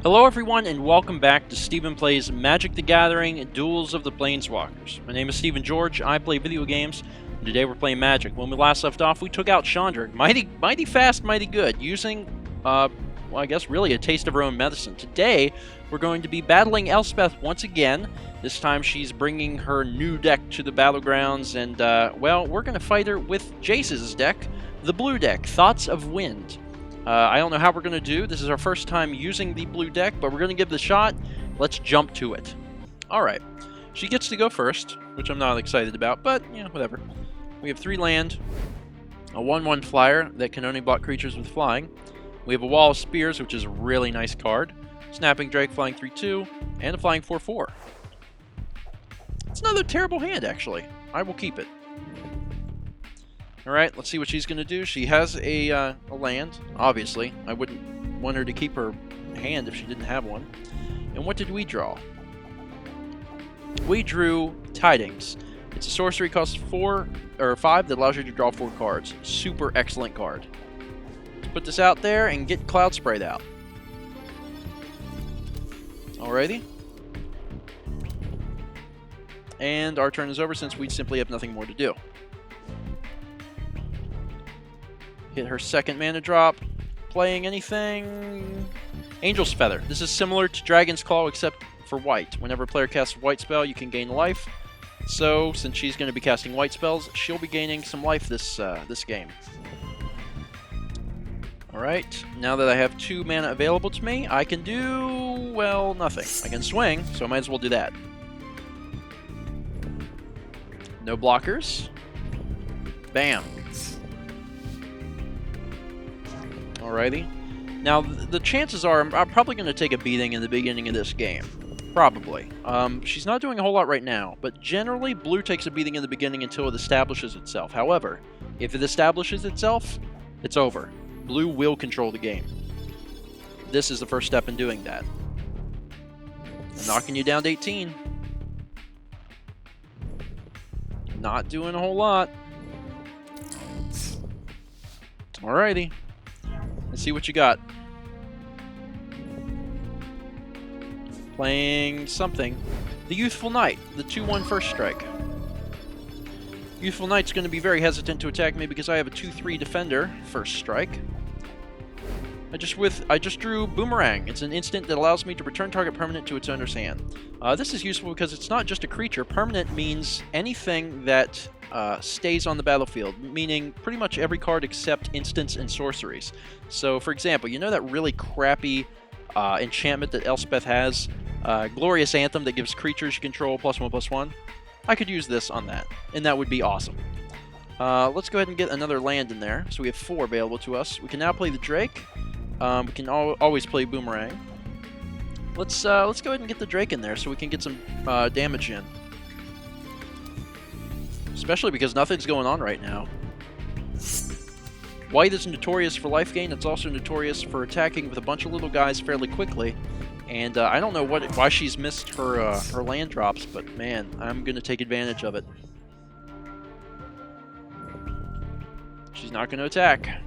Hello everyone and welcome back to StephenPlays Magic the Gathering Duels of the Planeswalkers. My name is Stephen George, I play video games, and today we're playing Magic. When we last left off, we took out Chandra. Mighty fast, mighty good, using, well, I guess really a taste of her own medicine. Today, we're going to be battling Elspeth once again. This time she's bringing her new deck to the battlegrounds, and, well, we're going to fight her with Jace's deck, the blue deck, Thoughts of Wind. I don't know how we're going to do. This is our first time using the blue deck, but we're going to give it a shot. Let's jump to it. Alright. She gets to go first, which I'm not excited about, but, you know, whatever. We have 3 land, a 1/1 flyer that can only block creatures with flying. We have a Wall of Spears, which is a really nice card. Snapping Drake, flying 3/2, and a flying 4/4. It's another terrible hand, actually. I will keep it. Alright, let's see what she's going to do. She has a land, obviously. I wouldn't want her to keep her hand if she didn't have one. And what did we draw? We drew Tidings. It's a sorcery, costs 4 or 5 that allows you to draw 4 cards. Super excellent card. Let's put this out there and get Cloud Sprayed out. Alrighty. And our turn is over since we simply have nothing more to do. Hit her second mana drop. Playing anything? Angel's Feather. This is similar to Dragon's Claw except for white. Whenever a player casts a white spell, you can gain life. So, since she's going to be casting white spells, she'll be gaining some life this game. Alright, now that I have 2 mana available to me, I can do, well, nothing. I can swing, so I might as well do that. No blockers. Bam. Alrighty. Now, the chances are I'm probably going to take a beating in the beginning of this game. Probably. She's not doing a whole lot right now, but generally, blue takes a beating in the beginning until it establishes itself. However, if it establishes itself, it's over. Blue will control the game. This is the first step in doing that. I'm knocking you down to 18. Not doing a whole lot. Alrighty. Let's see what you got. Playing something. The Youthful Knight, the 2/1 first strike. Youthful Knight's going to be very hesitant to attack me because I have a 2/3 defender first strike. I just drew Boomerang. It's an instant that allows me to return target permanent to its owner's hand. This is useful because it's not just a creature. Permanent means anything that stays on the battlefield, meaning pretty much every card except instants and sorceries. So, for example, you know that really crappy enchantment that Elspeth has? Glorious Anthem that gives creatures you control +1/+1? I could use this on that, and that would be awesome. Let's go ahead and get another land in there. So we have 4 available to us. We can now play the Drake. We can always play Boomerang. Let's go ahead and get the Drake in there so we can get some damage in. Especially because nothing's going on right now. White is notorious for life gain. It's also notorious for attacking with a bunch of little guys fairly quickly. And I don't know why she's missed her land drops, but man, I'm going to take advantage of it. She's not going to attack.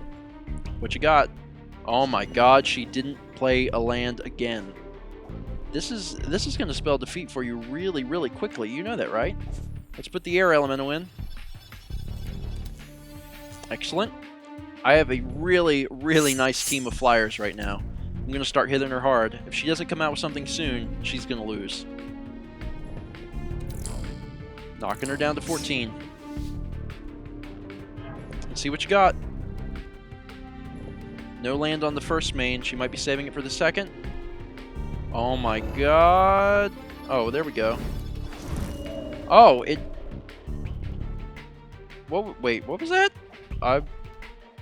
What you got? Oh my god, she didn't play a land again. This is going to spell defeat for you really, really quickly. You know that, right? Let's put the air elemental in. Excellent. I have a really, really nice team of flyers right now. I'm going to start hitting her hard. If she doesn't come out with something soon, she's going to lose. Knocking her down to 14. Let's see what you got. No land on the first main. She might be saving it for the second. Oh my god. Oh, there we go. Oh, it... Wait, what was that?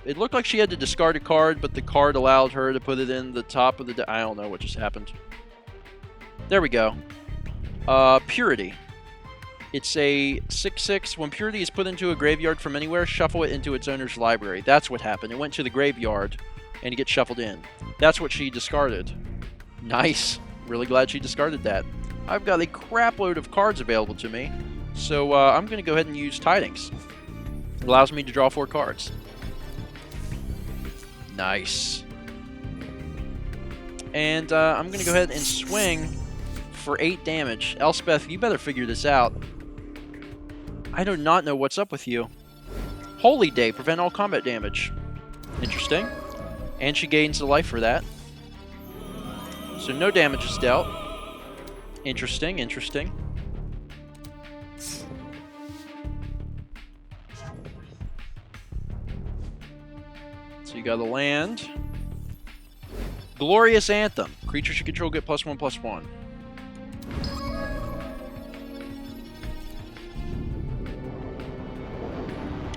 It looked like she had to discard a card, but the card allowed her to put it in the top of the... I don't know what just happened. There we go. Purity. It's a 6/6. When Purity is put into a graveyard from anywhere, shuffle it into its owner's library. That's what happened. It went to the graveyard, and it gets shuffled in. That's what she discarded. Nice. Really glad she discarded that. I've got a crap load of cards available to me, so I'm going to go ahead and use Tidings. It allows me to draw 4 cards. Nice. And I'm going to go ahead and swing for 8 damage. Elspeth, you better figure this out. I do not know what's up with you. Holy Day, prevent all combat damage. Interesting. And she gains a life for that. So no damage is dealt. Interesting, interesting. So you got the land. Glorious Anthem. Creatures you control get +1/+1.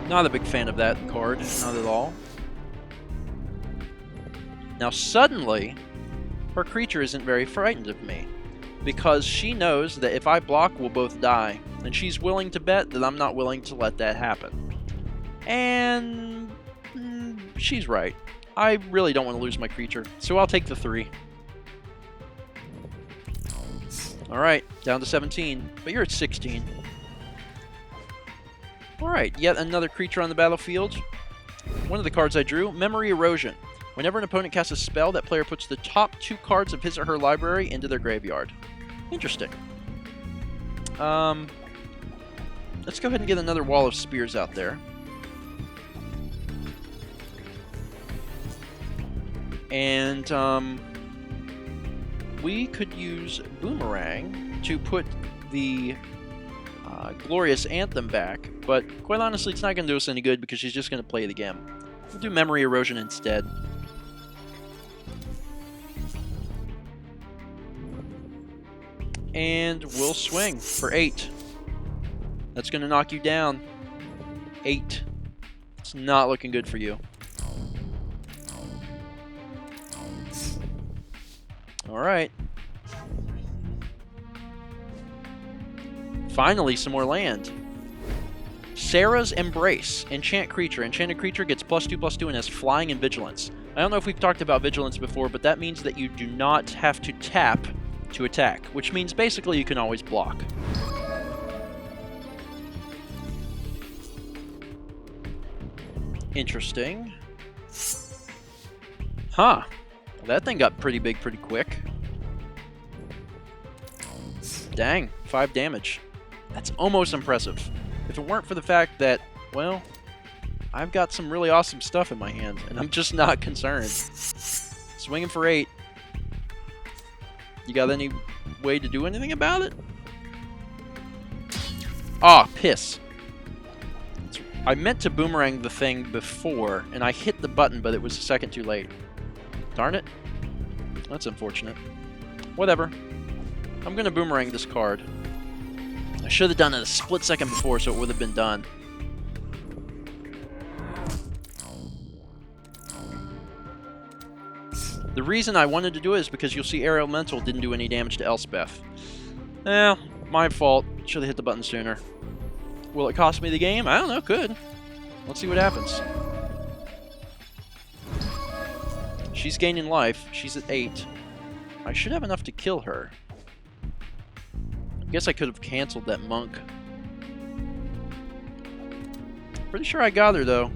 Not a big fan of that card, not at all. Now suddenly, her creature isn't very frightened of me, because she knows that if I block, we'll both die, and she's willing to bet that I'm not willing to let that happen. And she's right. I really don't want to lose my creature, so I'll take the 3. Alright, down to 17, but you're at 16. Alright, yet another creature on the battlefield. One of the cards I drew, Memory Erosion. Whenever an opponent casts a spell, that player puts the top 2 cards of his or her library into their graveyard. Interesting. Let's go ahead and get another Wall of Spears out there. And we could use Boomerang to put the Glorious Anthem back, but quite honestly, it's not going to do us any good because she's just going to play it again. We'll do Memory Erosion instead. And we'll swing for 8. That's going to knock you down. 8. It's not looking good for you. Alright. Finally, some more land. Sarah's Embrace. Enchant creature. Enchanted creature gets +2/+2 and has flying and vigilance. I don't know if we've talked about vigilance before, but that means that you do not have to tap to attack, which means basically you can always block. Interesting. Huh. That thing got pretty big pretty quick. Dang, 5 damage. That's almost impressive. If it weren't for the fact that, well, I've got some really awesome stuff in my hand, and I'm just not concerned. Swinging for 8. You got any way to do anything about it? Ah, piss. I meant to boomerang the thing before, and I hit the button, but it was a second too late. Darn it. That's unfortunate. Whatever. I'm going to boomerang this card. I should have done it a split second before so it would have been done. The reason I wanted to do it is because you'll see Air Elemental didn't do any damage to Elspeth. My fault. Should have hit the button sooner. Will it cost me the game? I don't know. Could. Let's see what happens. She's gaining life. She's at 8. I should have enough to kill her. I guess I could have canceled that monk. Pretty sure I got her, though.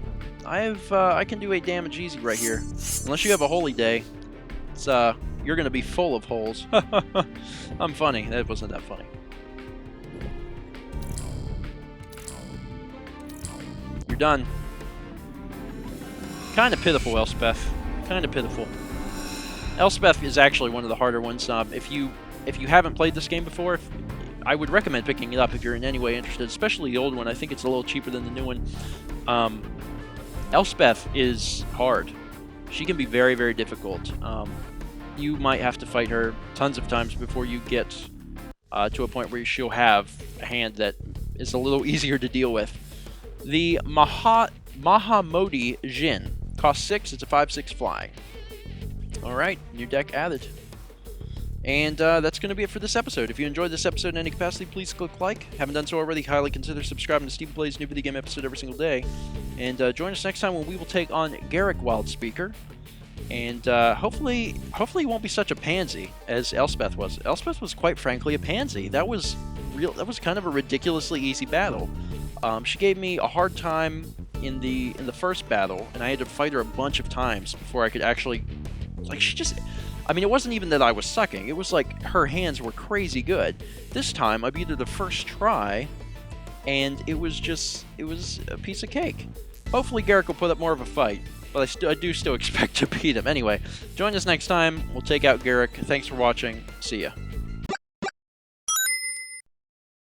I can do 8 damage easy right here. Unless you have a Holy Day. It's, you're going to be full of holes. I'm funny. That wasn't that funny. You're done. Kind of pitiful, Elspeth. Kind of pitiful. Elspeth is actually one of the harder ones. If you haven't played this game before, I would recommend picking it up if you're in any way interested, especially the old one. I think it's a little cheaper than the new one. Elspeth is hard. She can be very, very difficult. You might have to fight her tons of times before you get to a point where she'll have a hand that is a little easier to deal with. The Mahamodi Jin costs 6. It's a 5/6 fly. Alright, new deck added. And that's going to be it for this episode. If you enjoyed this episode in any capacity, please click like. Haven't done so already, highly consider subscribing to Stephen Plays, new video game episode every single day. And join us next time when we will take on Garrick Wildspeaker. And hopefully he won't be such a pansy as Elspeth was. Elspeth was quite frankly a pansy. That was kind of a ridiculously easy battle. She gave me a hard time in the first battle, and I had to fight her a bunch of times before I could actually, like, I mean, it wasn't even that I was sucking. It was like her hands were crazy good. This time, I beat her the first try, and it was a piece of cake. Hopefully Garrick will put up more of a fight, but I do still expect to beat him. Anyway, join us next time. We'll take out Garrick. Thanks for watching. See ya.